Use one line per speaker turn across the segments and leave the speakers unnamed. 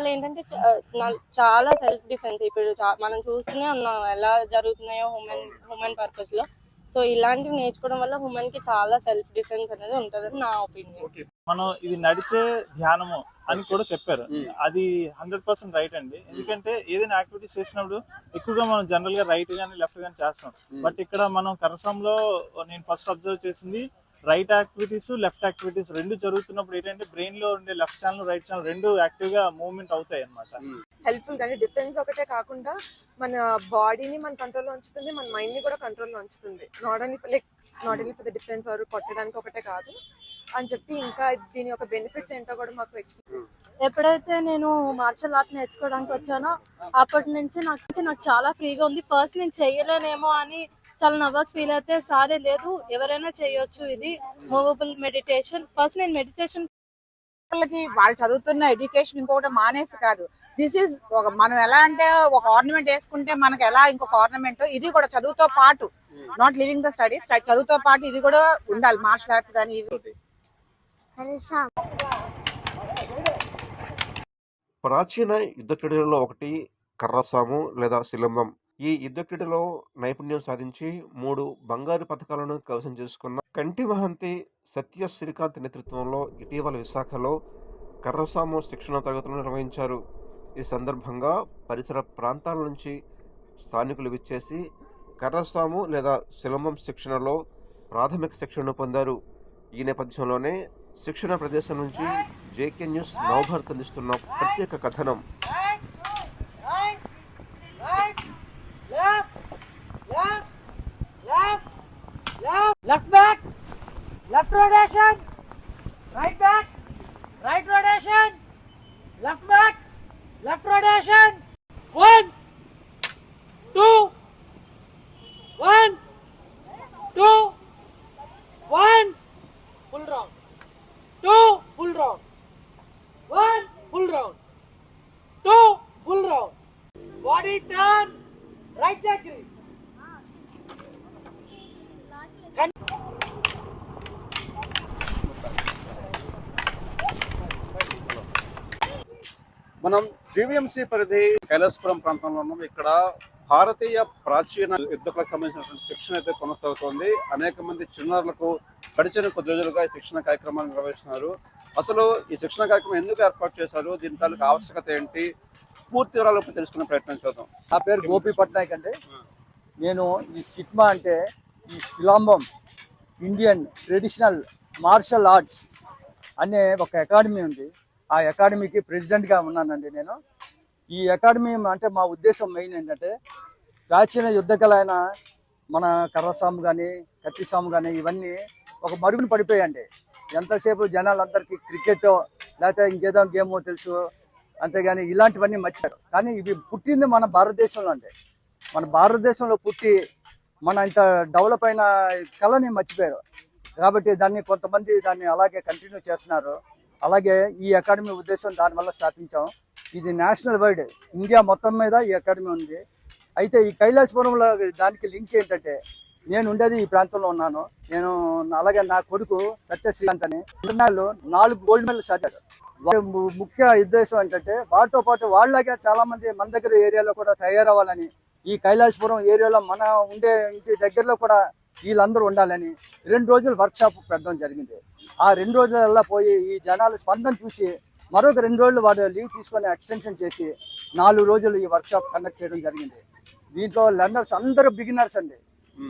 దానివల్ల ఏంటంటే చాలా సెల్ఫ్ డిఫెన్స్ ఇప్పుడు మనం చూస్తూనే ఉన్నాం ఎలా జరుగుతున్నాయో హ్యూమన్ పర్పస్ లో. సో ఇలాంటివి నేర్చుకోవడం వల్ల హ్యూమన్ కి చాలా సెల్ఫ్ డిఫెన్స్ అనేది ఉంటుందని నా ఒపీనియన్.
మనం ఇది నడిచే ధ్యానము అని కూడా చెప్పారు. అది 100% రైట్ అండి. ఎందుకంటే ఏదైనా యాక్టివిటీస్ చేసినప్పుడు ఎక్కువగా మనం జనరల్ గా రైట్ గానీ లెఫ్ట్ గానీ చేస్తాం. బట్ ఇక్కడ మనం కరసంలో నేను ఫస్ట్ అబ్జర్వ్ చేసింది రైట్ యాక్టివిటీస్ లెఫ్ట్ యాక్టివిటీస్ రెండు జరుగుతున్నప్పుడు ఏంటంటే బ్రెయిన్ లో ఉండే లెఫ్ట్ ఛానల్ రైట్ ఛానల్ రెండు యాక్టివ్ గా మూవ్మెంట్ అవుతాయి అన్నమాట.
హెల్ప్ఫుల్ కానీ డిఫెన్స్ ఒకటే కాకుండా మన బాడీని మన కంట్రోల్లో ఉంచుతుంది, మన మైండ్ ని కూడా కంట్రోల్లో ఉంచుతుంది. Not only for the defence or కొట్టడానికి ఒకటే కాదు అని చెప్పి ఇంకా దీని యొక్క బెనిఫిట్స్ ఏంటో కూడా మాకు ఎక్స్ప్లెయిన్.
ఎప్పుడైతే నేను మార్షల్ ఆర్ట్ నేర్చుకోవడానికి వచ్చానో అప్పటి నుంచి నాకు చాలా ఫ్రీగా ఉంది. ఫస్ట్ నేను చెయ్యలేనేమో అని చాలా నర్వస్ ఫీల్ అయితే, సారే లేదు ఎవరైనా చేయొచ్చు, ఇది మూవబుల్ మెడిటేషన్. ఫస్ట్ నేను మెడిటేషన్
వాళ్ళు చదువుతున్న ఎడ్యుకేషన్ ఇంకొకటి మానేసి కాదు. దిస్ ఈజ్ మనం ఎలా అంటే ఒక ఆర్నమెంట్ వేసుకుంటే మనకు ఎలా ఇంకొక ఆర్నమెంట్, ఇది కూడా చదువుతో పాటు నాట్ లివింగ్ ద స్టడీస్, చదువుతో పాటు ఇది కూడా ఉండాలి మార్షల్ ఆర్ట్స్ కానీ.
ప్రాచీన యుద్ధ క్రీడలలో ఒకటి కర్రసాము లేదా సిలంబం. ఈ యుద్ధ క్రీడలో నైపుణ్యం సాధించి 3 బంగారు పథకాలను కవసం చేసుకున్న కంటి మహంతి సత్య శ్రీకాంత్ నేతృత్వంలో ఇటీవల విశాఖలో కర్రసాము శిక్షణ తరగతులు నిర్వహించారు. ఈ సందర్భంగా పరిసర ప్రాంతాల నుంచి స్థానికులు విచ్చేసి కర్రసాము లేదా సిలంబం శిక్షణలో ప్రాథమిక శిక్షణను పొందారు. ఈ నేపథ్యంలోనే శిక్షణ ప్రదేశం నుంచి జేకే న్యూస్ నవభారత్ అందిస్తున్న ప్రత్యేక కథనం.
Left back, left rotation, right back, right rotation, left back, left rotation. 1, 2, 1, 2, 1, full round. 2, full round. 1, full round. 2, full round. Body turn, right side grip.
మనం జీవీఎంసీ పరిధి కైలాసపురం ప్రాంతంలో ఉన్నాం. ఇక్కడ భారతీయ ప్రాచీన యుద్ధకులకు సంబంధించినటువంటి శిక్షణ అయితే కొనసాగుతోంది. అనేక మంది చిన్నారులకు గడిచిన కొద్ది రోజులుగా ఈ శిక్షణ కార్యక్రమాలు నిర్వహిస్తున్నారు. అసలు ఈ శిక్షణ కార్యక్రమం ఎందుకు ఏర్పాటు చేశారు, దీని తాలూకు ఆవశ్యకత ఏంటి, పూర్తి వివరాలు తెలుసుకునే ప్రయత్నం చేద్దాం.
నా పేరు గోపి పట్నాయక్ అండి. నేను ఈ సిట్మా అంటే ఈ సిలాంబం ఇండియన్ ట్రెడిషనల్ మార్షల్ ఆర్ట్స్ అనే ఒక అకాడమీ ఉంది. ఆ అకాడమీకి ప్రెసిడెంట్గా ఉన్నానండి నేను. ఈ అకాడమీ అంటే మా ఉద్దేశం మెయిన్ ఏంటంటే ప్రాచీన యుద్ధ కళ అయిన మన కర్రసాము కానీ కత్తిసాము కానీ ఇవన్నీ ఒక మరుగున పడిపోయాయండి. ఎంతసేపు జనాలందరికీ క్రికెటో లేకపోతే ఇంకేదో గేమో తెలుసు, అంతేగాని ఇలాంటివన్నీ మర్చారు. కానీ ఇవి పుట్టింది మన భారతదేశంలో అండి. మన భారతదేశంలో పుట్టి మన ఇంత డెవలప్ అయిన కళని మర్చిపోయారు. కాబట్టి కొంతమంది దాన్ని అలాగే కంటిన్యూ చేస్తున్నారు. అలాగే ఈ అకాడమీ ఉద్దేశం దానివల్ల స్థాపించాం. ఇది నేషనల్ వైడ్ ఇండియా మొత్తం మీద ఈ అకాడమీ ఉంది. అయితే ఈ కైలాసపురంలో దానికి లింక్ ఏంటంటే నేను ఉండేది ఈ ప్రాంతంలో ఉన్నాను. అలాగే నా కొడుకు సత్యశ్రీకాంత్ అని 4 గోల్డ్ మెడల్ సాధారు. ముఖ్య ఉద్దేశం ఏంటంటే వాటితో పాటు వాళ్ళగా చాలా మంది మన దగ్గర ఏరియాలో కూడా తయారవ్వాలని, ఈ కైలాసపురం ఏరియాలో మన ఉండే ఇంటి దగ్గరలో కూడా వీళ్ళందరూ ఉండాలని 2 రోజులు వర్క్షాప్ పెట్టడం జరిగింది. ఆ 2 రోజులల్లా పోయి ఈ జనాల స్పందన చూసి మరొక 2 రోజులు వాడు లీవ్ తీసుకొని ఎక్స్టెన్షన్ చేసి 4 రోజులు ఈ వర్క్షాప్ కండక్ట్ చేయడం జరిగింది. దీంట్లో లెర్నర్స్ అందరూ బిగినర్స్ అండి.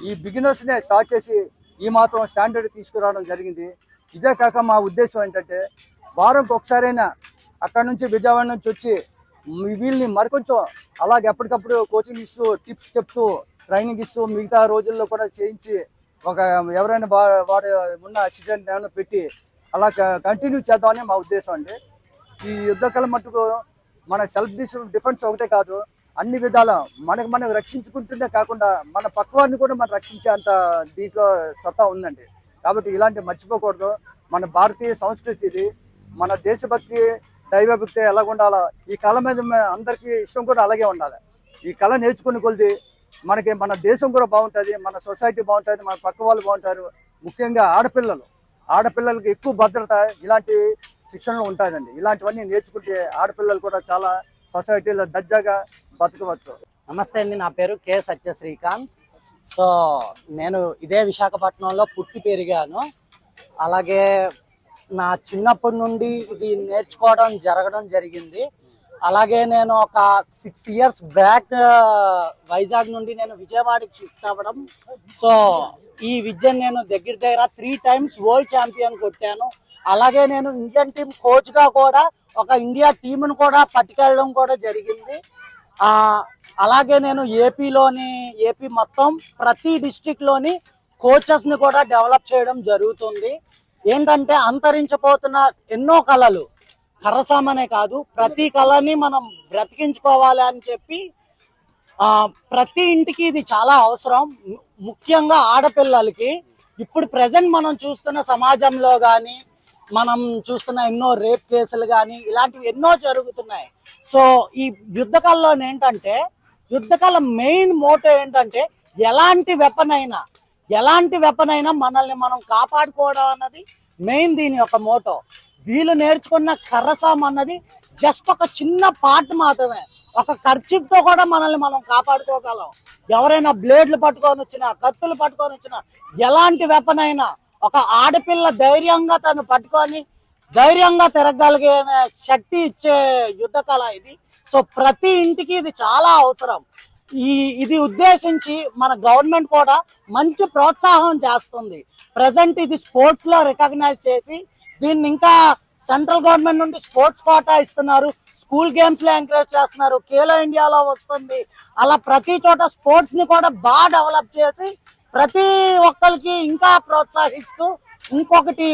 ఈ బిగినర్స్నే స్టార్ట్ చేసి ఈ మాత్రం స్టాండర్డ్ తీసుకురావడం జరిగింది. ఇదే కాక మా ఉద్దేశం ఏంటంటే వారంకి ఒకసారైనా అక్కడ నుంచి విజయవాడ నుంచి వచ్చి వీళ్ళని మరికొంచెం అలాగే ఎప్పటికప్పుడు కోచింగ్ ఇస్తూ టిప్స్ చెప్తూ ట్రైనింగ్ ఇస్తూ మిగతా రోజుల్లో కూడా చేయించి ఎవరైనా వాడు ఉన్న అసిస్టెంట్ ఏమైనా పెట్టి అలా కంటిన్యూ చేద్దామని మా ఉద్దేశం అండి. ఈ యుద్ధ కళ మట్టుకు మన సెల్ఫ్ డిఫెన్స్ ఒకటే కాదు, అన్ని విధాల మనకు రక్షించుకుంటుందే కాకుండా మన పక్కవారిని కూడా మనం రక్షించేంత దీంట్లో సత్తా ఉందండి. కాబట్టి ఇలాంటివి మర్చిపోకూడదు. మన భారతీయ సంస్కృతి ఇది, మన దేశభక్తి దైవభక్తి ఎలా ఉండాలో ఈ కళ మీద అందరికీ ఇష్టం కూడా అలాగే ఉండాలి. ఈ కళ నేర్చుకుని కొలిది మన దేశం కూడా బాగుంటుంది, మన సొసైటీ బాగుంటుంది, మన పక్క వాళ్ళు బాగుంటారు. ముఖ్యంగా ఆడపిల్లలకి ఎక్కువ భద్రత ఇలాంటి శిక్షణలో ఉంటాయండి. ఇలాంటివన్నీ నేర్చుకుంటే ఆడపిల్లలు కూడా చాలా సొసైటీలో దర్జాగా బతకవచ్చు.
నమస్తే అండి, నా పేరు కె సత్య శ్రీకాంత్. సో నేను ఇదే విశాఖపట్నంలో పుట్టి పెరిగాను. అలాగే నా చిన్నప్పటి నుండి ఇది నేర్చుకోవడం జరగడం జరిగింది. అలాగే నేను ఒక 6 years బ్యాక్ వైజాగ్ నుండి నేను విజయవాడకి షిఫ్ట్ అవ్వడం. సో ఈ విద్యను నేను దగ్గర 3 times వరల్డ్ ఛాంపియన్ కొట్టాను. అలాగే నేను ఇండియన్ టీం కోచ్గా కూడా ఒక ఇండియా టీంను కూడా పట్టుకెళ్ళడం కూడా జరిగింది. అలాగే నేను ఏపీ మొత్తం ప్రతి డిస్ట్రిక్ట్లోని కోచెస్ని కూడా డెవలప్ చేయడం జరుగుతుంది. ఏంటంటే అంతరించిపోతున్న ఎన్నో కళలు, కర్రసామనే కాదు ప్రతి కళని మనం బ్రతికించుకోవాలి అని చెప్పి ప్రతి ఇంటికి ఇది చాలా అవసరం. ముఖ్యంగా ఆడపిల్లలకి ఇప్పుడు ప్రెసెంట్ మనం చూస్తున్న సమాజంలో కానీ మనం చూస్తున్న ఎన్నో రేప్ కేసులు కానీ ఇలాంటివి ఎన్నో జరుగుతున్నాయి. సో ఈ యుద్ధ కళలో ఏంటంటే యుద్ధ కళ మెయిన్ మోటో ఏంటంటే ఎలాంటి వెపన్ అయినా మనల్ని మనం కాపాడుకోవడం అన్నది మెయిన్ దీని యొక్క మోటో. వీళ్ళు నేర్చుకున్న కర్రసాం అన్నది జస్ట్ ఒక చిన్న పార్ట్ మాత్రమే. ఒక కర్చీఫ్ తో కూడా మనల్ని మనం కాపాడుకోగలం. ఎవరైనా బ్లేడ్లు పట్టుకొని వచ్చినా, కత్తులు పట్టుకొని వచ్చినా, ఎలాంటి వెపన్ అయినా ఒక ఆడపిల్ల ధైర్యంగా తను పట్టుకొని ధైర్యంగా తిరగలిగే శక్తి ఇచ్చే యుద్ధ కళ ఇది. సో ప్రతి ఇంటికి ఇది చాలా అవసరం. ఇది ఉద్దేశించి మన గవర్నమెంట్ కూడా మంచి ప్రోత్సాహం చేస్తుంది. ప్రజెంట్ ఇది స్పోర్ట్స్ లో రికగ్నైజ్ చేసి దీన్ని ఇంకా సెంట్రల్ గవర్నమెంట్ నుండి స్పోర్ట్స్ కోటా ఇస్తున్నారు. స్కూల్ గేమ్స్ లో ఎంకరేజ్ చేస్తున్నారు. ఖేలో ఇండియాలో వస్తుంది. అలా ప్రతి చోట స్పోర్ట్స్ ని కూడా బాగా డెవలప్ చేసి ప్రతి ఒక్కరికి ఇంకా ప్రోత్సహిస్తూ, ఇంకొకటి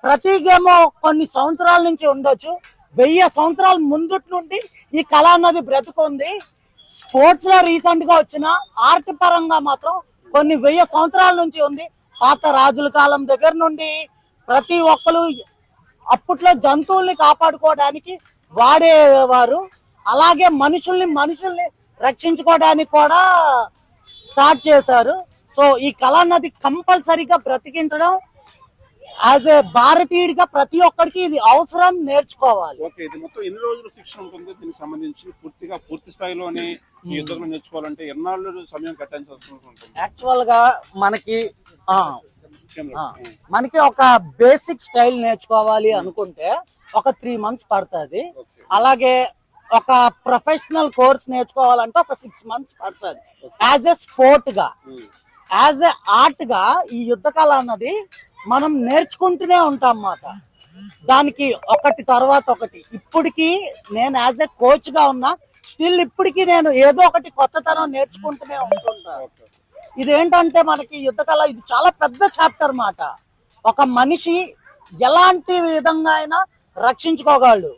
ప్రతి గేమ్ కొన్ని సంవత్సరాల నుంచి ఉండొచ్చు, 1000 సంవత్సరాల ముందుటి నుండి ఈ కళ అన్నది బ్రతుకుంది. స్పోర్ట్స్ లో రీసెంట్ గా వచ్చిన ఆర్ట్ పరంగా మాత్రం కొన్ని 1000 సంవత్సరాల నుంచి ఉంది. పాత రాజుల కాలం దగ్గర నుండి ప్రతి ఒక్కరు అప్పట్లో జంతువుల్ని కాపాడుకోవడానికి వాడేవారు. అలాగే మనుషుల్ని రక్షించుకోవడానికి కూడా స్టార్ట్ చేశారు. సో ఈ కళ అన్నది కంపల్సరీగా బ్రతికించడం యాజ్ ఏ భారతీయుడిగా ప్రతి ఒక్కరికి ఇది అవసరం, నేర్చుకోవాలి.
ఓకే, ఇది మొత్తం ఎన్ని రోజులు శిక్షణ ఉంటుంది? దీనికి సంబంధించి పూర్తి స్థాయిలోనే ఈ యుద్ధంలో నేర్చుకోవాలంటే ఎన్నాళ్ళు సమయం కేటాయించాల్సి ఉంటుంది?
యాక్చువల్ గా మనకి ఒక బేసిక్ స్టైల్ నేర్చుకోవాలి అనుకుంటే ఒక 3 months పడుతుంది. అలాగే ఒక ప్రొఫెషనల్ కోర్స్ నేర్చుకోవాలంటే ఒక 6 months పడుతుంది. యాజ్ ఏ స్పోర్ట్ గా, యాజ్ ఏ ఆర్ట్ గా ఈ యుద్ధ కళ అన్నది మనం నేర్చుకుంటూనే ఉంటాం అన్నమాట. దానికి ఒకటి తర్వాత ఒకటి. ఇప్పటికి నేను యాజ్ ఏ కోచ్ గా ఉన్నా, స్టిల్ ఇప్పటికి నేను ఏదో ఒకటి కొత్తతనం నేర్చుకుంటూనే ఉంటుంటాను. ఇదేంటంటే మనకి యుద్ధ కళ ఇది చాలా పెద్ద చాప్టర్ మాట. ఒక మనిషి ఎలాంటి విధంగా అయినా రక్షించుకోగలడు.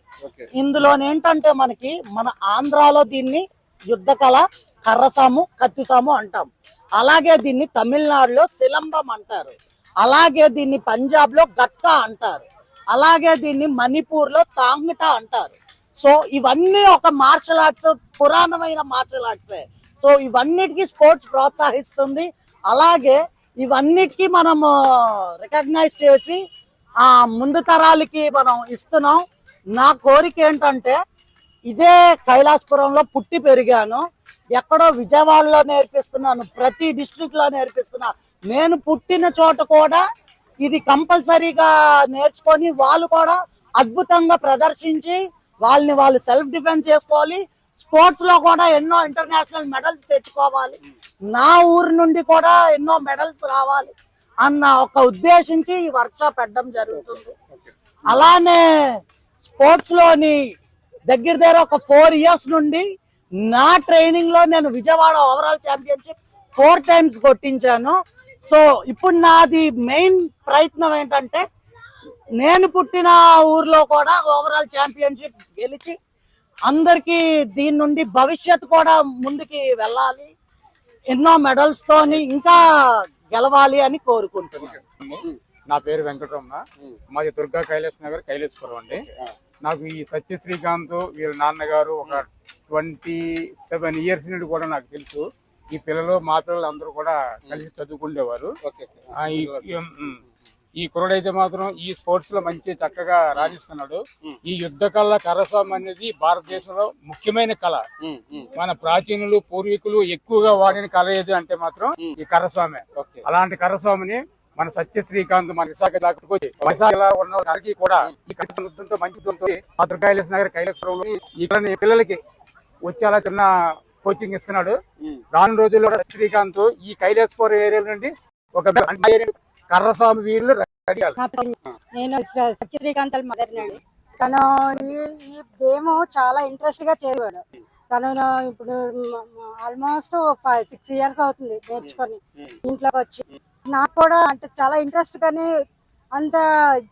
ఇందులో ఏంటంటే మనకి మన ఆంధ్రాలో దీన్ని యుద్ధ కళ కర్రసాము, కత్తిసాము అంటాం. అలాగే దీన్ని తమిళనాడులో సిలంబం అంటారు. అలాగే దీన్ని పంజాబ్ లో గట్కా అంటారు. అలాగే దీన్ని మణిపూర్ లో తాంగ్టా అంటారు. సో ఇవన్నీ ఒక మార్షల్ ఆర్ట్స్, పురాణమైన మార్షల్ ఆర్ట్సే. సో ఇవన్నిటికీ స్పోర్ట్స్ ప్రోత్సహిస్తుంది. అలాగే ఇవన్నిటికీ మనం రికగ్నైజ్ చేసి ముందు తరాలకి మనం ఇస్తున్నాం. నా కోరిక ఏంటంటే ఇదే కైలాసపురంలో పుట్టి పెరిగాను, ఎక్కడో విజయవాడలో నేర్పిస్తున్నాను, ప్రతి డిస్ట్రిక్ట్ లో నేర్పిస్తున్నా. నేను పుట్టిన చోట కూడా ఇది కంపల్సరీగా నేర్చుకొని వాళ్ళు కూడా అద్భుతంగా ప్రదర్శించి వాళ్ళు సెల్ఫ్ డిఫెన్స్ చేసుకోవాలి. స్పోర్ట్స్ లో కూడా ఎన్నో ఇంటర్నేషనల్ మెడల్స్ తెచ్చుకోవాలి. నా ఊరు నుండి కూడా ఎన్నో మెడల్స్ రావాలి అన్న ఒక ఉద్దేశించి ఈ వర్క్ షాప్ పెట్టడం జరుగుతుంది. అలానే స్పోర్ట్స్ లోని దగ్గర ఒక 4 years నుండి నా ట్రైనింగ్ లో నేను విజయవాడ ఓవరాల్ ఛాంపియన్షిప్ 4 times కొట్టించాను. సో ఇప్పుడు నాది మెయిన్ ప్రయత్నం ఏంటంటే నేను పుట్టిన ఊర్లో కూడా ఓవరాల్ ఛాంపియన్షిప్ గెలిచి అందరికి దీని నుండి భవిష్యత్తు కూడా ముందుకి వెళ్ళాలి, ఎన్నో మెడల్స్ తోని ఇంకా గెలవాలి అని కోరుకుంటున్నాను.
నా పేరు వెంకటరమణ, మాది దుర్గా కైలాస్ నగర్, కైలాసపురం అండి. నాకు ఈ సత్య శ్రీకాంత్ వీళ్ళ నాన్నగారు ఒక 27 years నుండి కూడా నాకు తెలుసు. ఈ పిల్లలు మా పిల్లలు అందరూ కూడా కలిసి చదువుకుండేవారు. ఈ కుర్రోడైతే మాత్రం ఈ స్పోర్ట్స్ లో మంచి చక్కగా రాణిస్తున్నాడు. ఈ యుద్ధ కళ కర్రస్వామి అనేది భారతదేశంలో ముఖ్యమైన కళ. మన ప్రాచీనులు పూర్వీకులు ఎక్కువగా వాడిన కళ ఏది అంటే మాత్రం ఈ కర్రస్వామి. అలాంటి కర్రస్వామిని మన సత్య శ్రీకాంత్ మన విశాఖ దాకొచ్చి విశాఖలో ఉన్న వారికి కూడా ఈ కృష్ణతో మంచి మా దుర్గా నగర్ కైలాసపురంలో ఇక్కడ పిల్లలకి వచ్చేలా చిన్న కోచింగ్ ఇస్తున్నాడు. రానున్న రోజుల్లో శ్రీకాంత్ ఈ కైలాసపురం ఏరియా నుండి ఒక కర్రస్వామి వీరులు రెడీ.
నేను సత్య శ్రీకాంత్ మదర్ అండి. తను ఈ గేమ్ చాలా ఇంట్రెస్ట్ గా చేరాడు. తను ఇప్పుడు ఆల్మోస్ట్ 6 years అవుతుంది నేర్చుకొని ఇంట్లోకి వచ్చి. నాకు కూడా అంటే చాలా ఇంట్రెస్ట్ కానీ అంత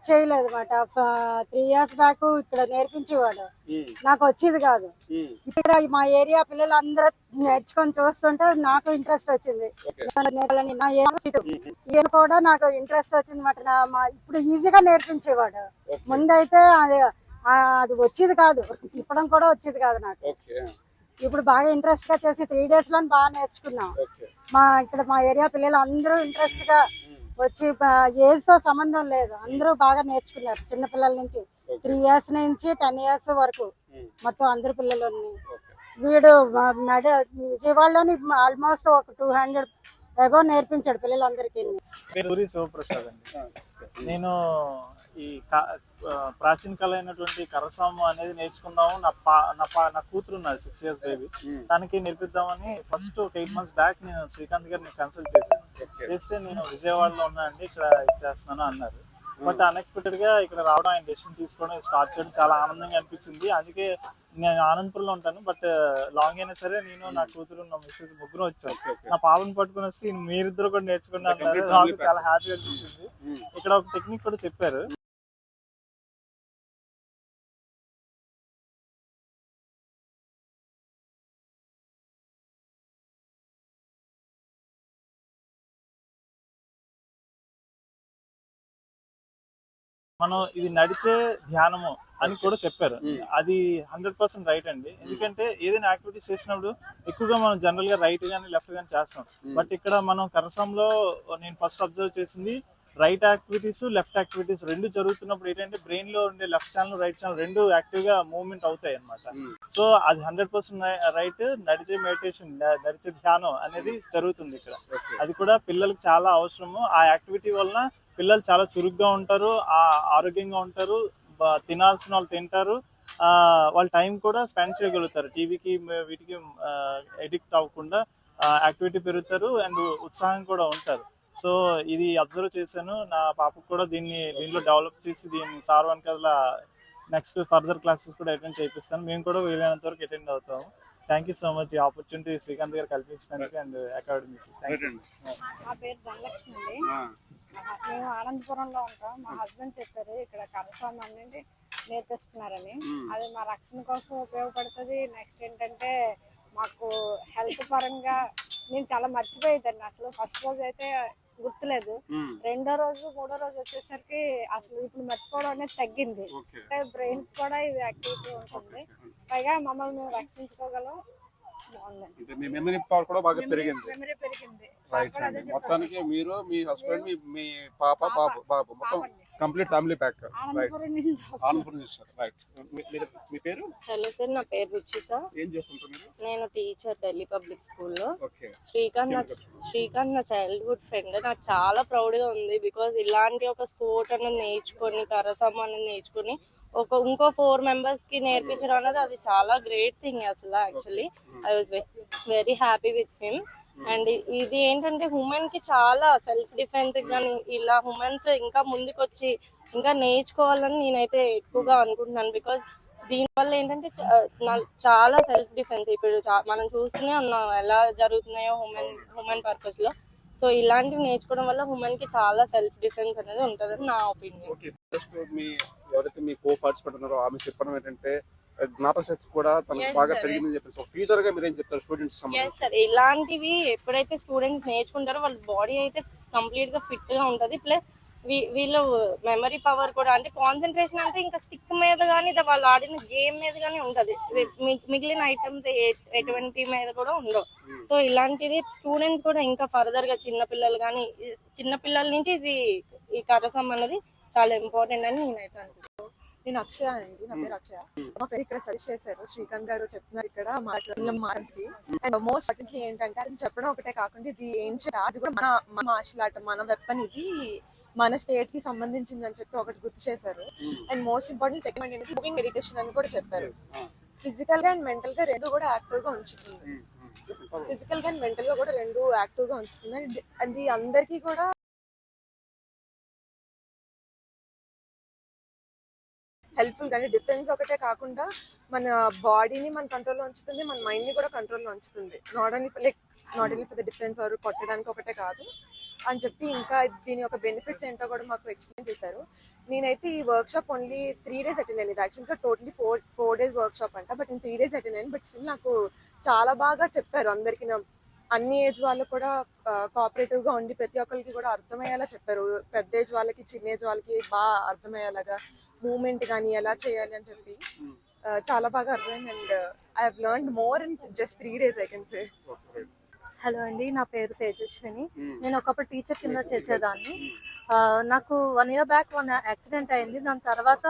చేయలేదు అనమాట. 3 years బ్యాక్ ఇక్కడ నేర్పించేవాడు, నాకు వచ్చేది కాదు. ఇక్కడ మా ఏరియా పిల్లలు అందరూ నేర్చుకొని చూస్తుంటే నాకు ఇంట్రెస్ట్ వచ్చింది. ఈయన కూడా నాకు ఇంట్రెస్ట్ వచ్చింది అనమాట. ఇప్పుడు ఈజీగా నేర్పించేవాడు. ముందైతే అది వచ్చేది కాదు, తిప్పడం కూడా వచ్చేది కాదు నాకు. ఇప్పుడు బాగా ఇంట్రెస్ట్ గా చేసి 3 days లో బాగా నేర్చుకున్నాం. మా ఏరియా పిల్లలు అందరూ ఇంట్రెస్ట్ గా వచ్చి ఏజ్ తో సంబంధం లేదు, అందరూ బాగా నేర్చుకున్నారు. చిన్న పిల్లల నుంచి 3 years నుంచి 10 years వరకు మొత్తం అందరు పిల్లలు. వీడు విజయవాడలోని ఆల్మోస్ట్ ఒక 200 అబౌవ్ నేర్పించాడు పిల్లలందరికీ.
శివప్రసాద్ అండి. నేను ఈ ప్రాచీన కళ అయినటువంటి కర్రస్వాము అనేది నేర్చుకుందాము. నా కూతురు ఉన్నది 6 years బేబీ, తనకి నేర్పిద్దామని ఫస్ట్ ఒక 8 months బ్యాక్ నేను శ్రీకాంత్ గారిని కన్సల్ట్ చేస్తే నేను విజయవాడలో ఉన్నా అండి, ఇక్కడ ఇచ్చేస్తున్నాను అన్నారు. బట్ అన్ఎక్స్పెక్టెడ్ గా ఇక్కడ రావడం, ఆయన డెసిషన్ తీసుకోవడం, స్టార్ట్ చేయడం చాలా ఆనందంగా అనిపించింది. అందుకే నేను ఆనందపురంలో ఉంటాను, బట్ లాంగ్ అయినా సరే నేను నా కూతురు నా మిస్సెస్ ముగ్గురు వచ్చాం. నా పాపను పట్టుకుని వస్తే మీరిద్దరు కూడా నేర్చుకుని అన్నారు. నాకు చాలా హ్యాపీ అనిపించింది. ఇక్కడ ఒక టెక్నిక్ కూడా చెప్పారు. మనం ఇది నడిచే ధ్యానము అని కూడా చెప్పారు. అది 100% రైట్ అండి. ఎందుకంటే ఏదైనా యాక్టివిటీస్ చేసినప్పుడు ఎక్కువగా మనం జనరల్ గా రైట్ గానీ లెఫ్ట్ గానీ చేస్తాం. బట్ ఇక్కడ మనం కర్రసంలో నేను ఫస్ట్ అబ్జర్వ్ చేసింది రైట్ యాక్టివిటీస్ లెఫ్ట్ యాక్టివిటీస్ రెండు జరుగుతున్నప్పుడు ఏంటంటే బ్రెయిన్ లో ఉండే లెఫ్ట్ ఛానల్ రైట్ ఛానల్ రెండు యాక్టివ్ గా మూవ్మెంట్ అవుతాయి అన్నమాట. సో అది 100% రైట్. నడిచే మెడిటేషన్, నడిచే ధ్యానం అనేది జరుగుతుంది ఇక్కడ. అది కూడా పిల్లలకు చాలా అవసరము. ఆ యాక్టివిటీ వలన పిల్లలు చాలా చురుగ్గా ఉంటారు, ఆరోగ్యంగా ఉంటారు, తినాల్సిన వాళ్ళు తింటారు, వాళ్ళ టైం కూడా స్పెండ్ చేయగలుగుతారు. టీవీకి వీటికి ఎడిక్ట్ అవ్వకుండా యాక్టివిటీ పెరుగుతారు అండ్ ఉత్సాహం కూడా ఉంటారు. సో ఇది అబ్జర్వ్ చేశాను. నా పాపకు కూడా దీనిలో డెవలప్ చేసి దీన్ని సార్ వెనకాల నెక్స్ట్ ఫర్దర్ క్లాసెస్ కూడా అటెండ్ చేయిస్తాను. మేము కూడా వీలైనంత వరకు అటెండ్ అవుతాము. థ్యాంక్ యూ సో మచ్ ఈ ఆపర్చునిటీ శ్రీకాంత్ గారు కల్పించినందుకు అండ్ అకాడమీకి.
నా పేరు ధనలక్ష్మి అండి. మేము ఆనందపురంలో ఉంటాం. మా హస్బెండ్ చెప్పారు ఇక్కడ కర్రస్వామి అనేది నేర్పిస్తున్నారని. అది మా రక్షణ కోసం ఉపయోగపడుతుంది. నెక్స్ట్ ఏంటంటే మాకు హెల్త్ పరంగా నేను చాలా మర్చిపోయేదాన్ని. అసలు ఫస్ట్ రోజు అయితే గుర్తులేదు, రెండో రోజు మూడో రోజు వచ్చేసరికి అసలు ఇప్పుడు మర్చిపోవడం అనేది తగ్గింది. బ్రెయిన్ కూడా ఇది యాక్టివిటీ ఉంటుంది. పైగా మమ్మల్ని మేము రక్షించుకోగలం.
మెమరీ పవర్ కూడా బాగా పెరిగింది.
మెమరీ పెరిగింది.
మొత్తానికి మీరు, మీ హస్బెండ్, మీ పాప, బాబు మొత్తం కంప్లీట్ ఫ్యామిలీ ప్యాక్. మీ పేరు?
హలో సార్, నా పేరు రుచిత.
ఏం చేస్తుంటారు?
నేను టీచర్ ఢిల్లీ పబ్లిక్ స్కూల్లో. శ్రీకాంత్ నా చైల్డ్హుడ్ ఫ్రెండ్. నాకు చాలా ప్రౌడ్ గా ఉంది. బికాస్ ఇలాంటి ఒక స్పోర్ట్ అనేది నేర్చుకొని కర్రస్వామి అనేది నేర్చుకొని ఇంకో 4 members కి నేర్పించడం అనేది అది చాలా గ్రేట్ థింగ్ అసలు. Actually I was very happy with him. And ఇది ఏంటంటే ఉమెన్ కి చాలా సెల్ఫ్ డిఫెన్స్ కానీ ఇలా ఉమెన్స్ ఇంకా ముందుకు వచ్చి ఇంకా నేర్చుకోవాలని నేనైతే ఎక్కువగా అనుకుంటున్నాను. బికాస్ దీనివల్ల ఏంటంటే చాలా సెల్ఫ్ డిఫెన్స్ ఇప్పుడు మనం చూస్తూనే ఉన్నాం ఎలా జరుగుతున్నాయో ఉమెన్ పర్పస్ లో. సో ఇలాంటివి నేర్చుకోవడం వల్ల ఉమెన్ కి చాలా సెల్ఫ్ డిఫెన్స్ అనేది ఉంటుందని నా ఒపీనియన్.
ఎవరైతే మీ కో పార్టిసిపేట్ ఉన్నారో ఆమె చెప్పడం ఏంటంటే జ్ఞాపకశక్తి కూడా తనకు బాగా పెరిగిందని చెప్పేసి ఫ్యూచర్ గా మీరు ఏం చెప్తారు స్టూడెంట్స్?
సార్, ఇలాంటివి ఎప్పుడైతే స్టూడెంట్స్ నేర్చుకుంటారో వాళ్ళ బాడీ అయితే కంప్లీట్ గా ఫిట్ గా ఉంటది. ప్లస్ వీళ్ళు మెమరీ పవర్ కూడా, అంటే కాన్సన్ట్రేషన్ అంటే ఇంకా స్టిక్ మీద కానీ వాళ్ళు ఆడిన గేమ్ మీద కానీ ఉంటది. మిగిలిన ఐటమ్స్ ఎటువంటి మీద కూడా ఉండవు. సో ఇలాంటిది స్టూడెంట్స్ కూడా ఇంకా ఫర్దర్ గా చిన్నపిల్లలు కానీ, చిన్నపిల్లల నుంచి ఇది ఈ కరసం అన్నది చాలా ఇంపార్టెంట్ అని నేనైతే అనుకుంటున్నాను.
నేను అక్షయ అండి, నా పేరు అక్షయ. మా ఫ్రెండ్ ఇక్కడ సజెస్ట్ చేశారు, శ్రీకాంత్ గారు చెప్తున్నారు ఇక్కడ మార్చి. అండ్ మోస్ట్ ఇంపార్టెంట్లీ ఏంటంటే అది చెప్పడం ఒకటే కాకుండా ఇది ఏన్షియంట్ ఆర్ట్ కూడా, మన మార్షల్ ఆర్ట్, మన వెపన్, ఇది మన స్టేట్ కి సంబంధించింది అని చెప్పి ఒకటి గుర్తు చేశారు. అండ్ మోస్ట్ ఇంపార్టెంట్ సెకండ్ ఏంటంటే మూవింగ్ మెడిటేషన్ అని కూడా చెప్పారు. ఫిజికల్ గా అండ్ మెంటల్ గా రెండు కూడా యాక్టివ్ గా ఉంచుతుంది. ఫిజికల్ గా అండ్ మెంటల్ గా కూడా రెండు యాక్టివ్ గా ఉంచుతుంది. అండ్ అది అందరికీ కూడా హెల్ప్ఫుల్ గా, డిఫెన్స్ ఒకటే కాకుండా మన బాడీని మన కంట్రోల్లో ఉంచుతుంది, మన మైండ్ ని కూడా కంట్రోల్లో ఉంచుతుంది. Not only for the defence or కొట్టడానికి ఒకటే కాదు అని చెప్పి ఇంకా దీని యొక్క బెనిఫిట్స్ ఏంటో కూడా మాకు ఎక్స్ప్లెయిన్ చేశారు. నేనైతే ఈ work shop only 3 days attend అయ్యింది. యాక్చువల్గా టోటలీ 4 days వర్క్ షాప్ అంట, బట్ నేను 3 days అటెండ్ అయ్యాను. బట్ స్టిల్ నాకు చాలా బాగా చెప్పారు. అందరికి, అన్ని ఏజ్ వాళ్ళకు కూడా కోఆపరేటివ్ గా ఉండి ప్రతి ఒక్కరికి కూడా అర్థమయ్యేలా చెప్పారు. పెద్ద ఏజ్ వాళ్ళకి, చిన్న ఏజ్ వాళ్ళకి బాగా అర్థమయ్యేలాగా మూమెంట్ కానీ ఎలా చేయాలి అని చెప్పి చాలా బాగా అర్థమైంది. And I have learned more in just 3 days I can say.
Hello అండి, నా పేరు తేజస్విని. నేను ఒకప్పుడు టీచర్ కింద చేసేదాన్ని. నాకు 1 year బ్యాక్ యాక్సిడెంట్ అయింది. దాని తర్వాత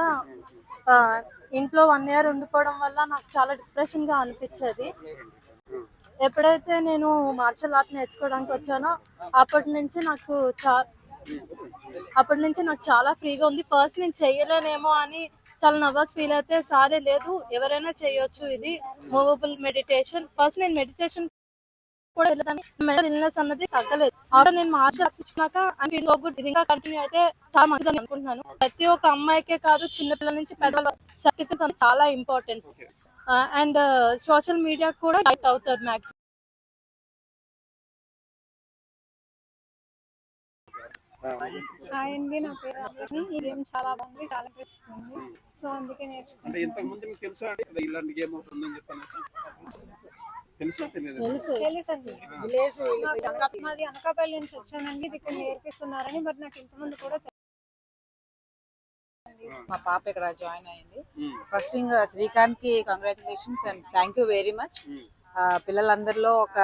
ఇంట్లో 1 year ఉండిపోవడం వల్ల నాకు చాలా డిప్రెషన్గా అనిపించేది. ఎప్పుడైతే నేను మార్షల్ ఆర్ట్ నేర్చుకోవడానికి వచ్చానో అప్పటి నుంచి నాకు చాలా ఫ్రీగా ఉంది. ఫస్ట్ నేను చెయ్యలేనేమో అని చాలా నర్వస్ ఫీల్ అయితే, సారే లేదు ఎవరైనా చేయొచ్చు, ఇది మూవబుల్ మెడిటేషన్. ఫస్ట్ నేను మెడిటేషన్ కూడా వెళ్ళదని, మెంటల్ ఇల్నెస్ అన్నది తగ్గలేదు. ఆఫ్టర్ నేను మార్షల్ ఆర్ట్స్ ఇచ్చినాక ఇది ఇంకా కంటిన్యూ అయితే చాలా మంచిదని అనుకుంటున్నాను. ప్రతి ఒక్క అమ్మాయికే కాదు, చిన్నపిల్లల నుంచి పెద్దవాళ్ళ సర్టిఫికెట్స్ అనేది చాలా ఇంపార్టెంట్. అండ్ సోషల్ మీడియా కూడా హైట్ అవుతారు మ్యాక్సిమం.
హాయ్ అండి, నా పేరు రాజేష్ని. ఈ గేమ్ చాలా బాగుంది, చాలా ఇంట్రెస్ట్ ఉంది. సో అందుకే నేర్చుకున్నాను.
ఇంతకు ముందు మీకు తెలుసా అండి ఇలాంటి గేమ్ ఉంటుందని చెప్పనేసి? తెలుసా?
తెలుసండి. మాది అనకాపల్లి నుంచి వచ్చానండి, ఇది ఇక్కడ నేర్పిస్తున్నారని. బట్ నాకు ఇంతకుముందు కూడా
మా పాప ఇక్కడ జాయిన్ అయింది. ఫస్ట్ థింగ్, శ్రీకాంత్ కి congratulations and thank you very much. పిల్లలందరిలో ఒక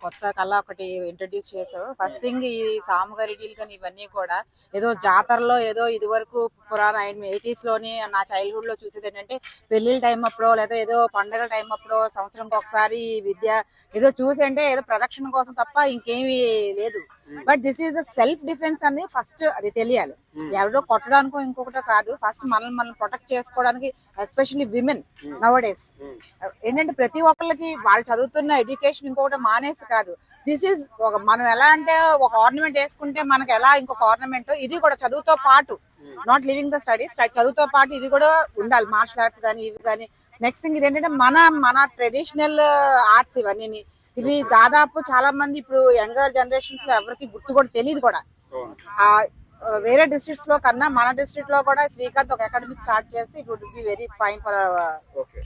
కొత్త కళ ఒకటి ఇంట్రడ్యూస్ చేసావు. ఫస్ట్ థింగ్, ఈ సాముగారిడీలు కానీ ఇవన్నీ కూడా ఏదో జాతరలో ఏదో ఇది వరకు పురాణ 80s లోని నా చైల్డ్హుడ్ లో చూసేది ఏంటంటే పెళ్లిళ్ళ టైం అప్పుడో లేదా ఏదో పండగల టైం అప్పుడో సంవత్సరంకి ఒకసారి విద్య ఏదో చూసి అంటే ఏదో ప్రదక్షిణ కోసం తప్ప ఇంకేమీ లేదు. But this is a self defence అని ఫస్ట్ అది తెలియాలి. ఎవరో కొట్టడానికో ఇంకొకటో కాదు, ఫస్ట్ మనల్ని ప్రొటెక్ట్ చేసుకోవడానికి, ఎస్పెషల్లీ విమెన్ నవ్ డేస్ ఏంటంటే ప్రతి ఒక్కరికి వాళ్ళు చదువుతున్న ఎడ్యుకేషన్ ఇంకొకటి మానేసి కాదు. దిస్ ఈజ్ మనం ఎలా అంటే ఒక ఆర్నమెంట్ వేసుకుంటే మనకి ఎలా ఇంకొక ఆర్నమెంట్, ఇది కూడా చదువుతో పాటు, నాట్ లివింగ్ ద స్టడీస్, చదువుతో పాటు ఇది కూడా ఉండాలి. మార్షల్ ఆర్ట్స్ కానీ ఇవి కానీ. నెక్స్ట్ థింగ్ ఇదేంటంటే మన ట్రెడిషనల్ ఆర్ట్స్ ఇవన్నీ, ఇవి దాదాపు చాలా మంది ఇప్పుడు యంగర్ జనరేషన్స్ లో ఎవరికి గుర్తు కూడా తెలియదు కూడా. వేరే డిస్ట్రిక్ట్స్ లో కన్నా మన డిస్ట్రిక్ట్ లో కూడా శ్రీకాంత్ ఒక అకాడమిక్ స్టార్ట్ చేస్తే it would be very fine for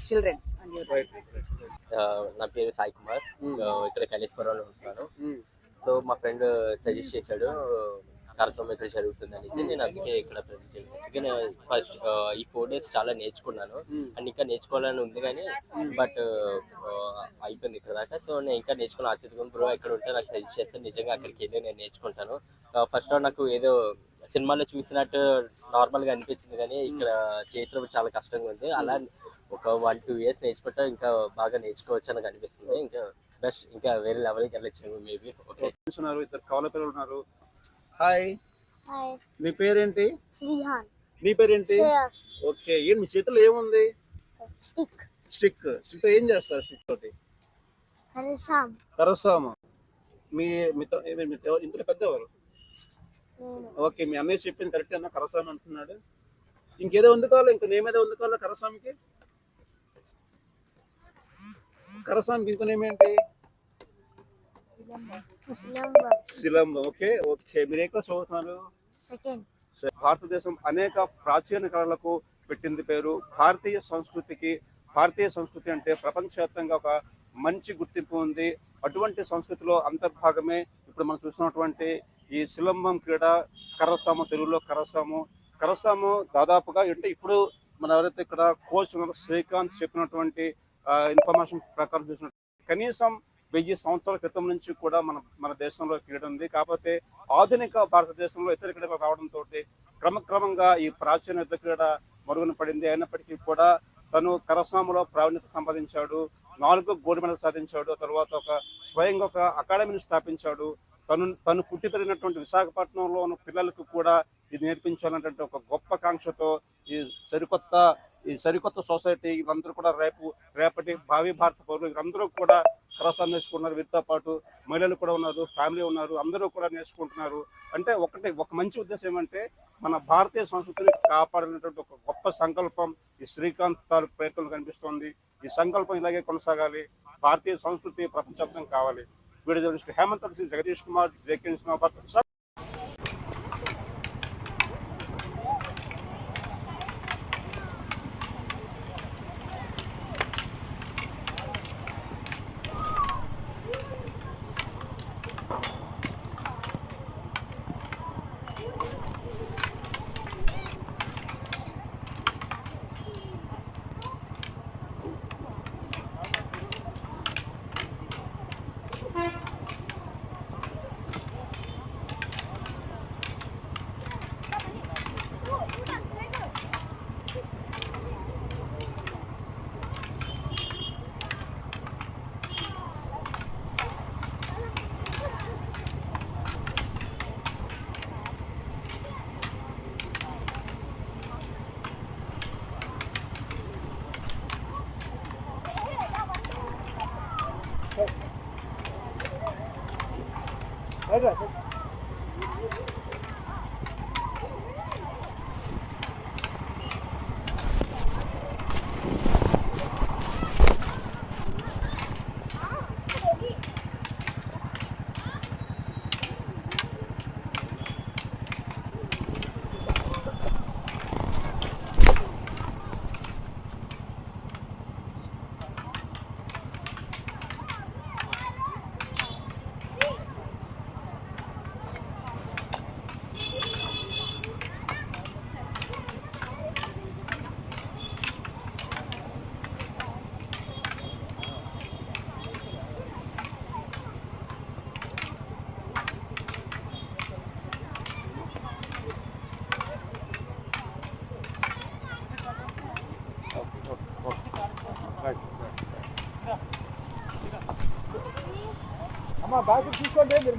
children.
నా పేరు సాయి కుమార్, ఇక్కడ కైలాసపురంలో ఉంటున్నాను. సో మా ఫ్రెండ్ సజెస్ట్ చేశాడు కరసం ఇక్కడ జరుగుతుంది అనేసి, నేను అందుకే ఇక్కడ నేను ఫస్ట్ ఈ 4 days చాలా నేర్చుకున్నాను. అండ్ ఇంకా నేర్చుకోవాలని ఉంది కానీ బట్ అయిపోయింది ఇక్కడ దాకా. సో నేను ఇంకా నేర్చుకున్నాను. అత్యుత్తమ బ్రో ఎక్కడ ఉంటే నాకు సజెస్ట్ చేస్తాను, నిజంగా అక్కడికి వెళ్ళి నేను నేర్చుకుంటాను. ఫస్ట్ నాకు ఏదో సినిమాలో చూసినట్టు నార్మల్గా అనిపించింది కానీ ఇక్కడ చేసినప్పుడు చాలా కష్టంగా ఉంది. అలా ఒక 1-2 years నేర్చుకుంటే ఇంకా బాగా నేర్చుకోవచ్చు అని అనిపిస్తుంది. ఇంకా బెస్ట్, ఇంకా వేరే లెవెల్కి వెళ్ళొచ్చు మేబీ. ఓకే,
ఇద్దరు కవల పిల్లలు ఉన్నారు. హాయ్, మీ పేరేంటి?
శ్రీహాన్.
నీ పేరేంటి? ఓకే, ఏం మీ చేతిలో ఏముంది? స్టిక్ తో ఏం చేస్తారు? స్టిక్ తోటి కరసాము. మీ ఇంట్లో పెద్దవారు? ఓకే, మీ అన్నయ్య చెప్పింది కరెక్ట్ అన్న, కరసాము అంటున్నాడు. ఇంకేదో వందుకోవాలి, ఇంకో నేమేదో వందుకోవాలి కరసామికి. కరసామికి ఇంకో నేమేంటి? శిలంబం. ఓకే ఓకే, మీరు ఏ క్లాస్ చదువుతున్నారు? భారతదేశం అనేక ప్రాచీన కళలకు పెట్టింది పేరు. భారతీయ సంస్కృతి అంటే ప్రపంచవ్యాప్తంగా ఒక మంచి గుర్తింపు ఉంది. అటువంటి సంస్కృతిలో అంతర్భాగమే ఇప్పుడు మనం చూస్తున్నటువంటి ఈ సిలంబం క్రీడ, కర్రసాము, తెలుగులో కర్రసాము దాదాపుగా అంటే ఇప్పుడు మన ఎవరైతే ఇక్కడ కోచ్ ఉన్నారో శ్రీకాంత్ చెప్పినటువంటి ఇన్ఫర్మేషన్ ప్రకారం చూసిన కనీసం 1000 సంవత్సరాల క్రితం నుంచి కూడా మన దేశంలో క్రీడ ఉంది. కాకపోతే ఆధునిక భారతదేశంలో ఇతర క్రీడలు రావడంతో క్రమక్రమంగా ఈ ప్రాచీన యుద్ధ క్రీడ మరుగున పడింది. అయినప్పటికీ కూడా తను కర్రసాములో ప్రావీణ్యత సంపాదించాడు, 4 గోల్డ్ మెడల్ సాధించాడు. తర్వాత స్వయంగా ఒక అకాడమీని స్థాపించాడు. తను పుట్టి పెరిగినటువంటి విశాఖపట్నంలో ఉన్న పిల్లలకు కూడా ఇది నేర్పించాలన్నటువంటి ఒక గొప్ప కాంక్షతో ఈ సరికొత్త సొసైటీ వీళ్ళందరూ కూడా రేపటి భావి భారత పౌరులు వీళ్ళందరూ కూడా కర్రసాము నేర్చుకుంటున్నారు. వీరితో పాటు మహిళలు కూడా ఉన్నారు, ఫ్యామిలీ ఉన్నారు, అందరూ కూడా నేర్చుకుంటున్నారు. అంటే ఒక మంచి ఉద్దేశం ఏమంటే మన భారతీయ సంస్కృతిని కాపాడినటువంటి ఒక గొప్ప సంకల్పం ఈ శ్రీకాంత్ తాలూకు ప్రయత్నంలో కనిపిస్తోంది. ఈ సంకల్పం ఇలాగే కొనసాగాలి, భారతీయ సంస్కృతి ప్రపంచవ్యాప్తం కావాలి. Video journalist Hemanth Sri Jagadish Kumar, JK news.
అమ్మా బాగా చూసుకోండి మీరు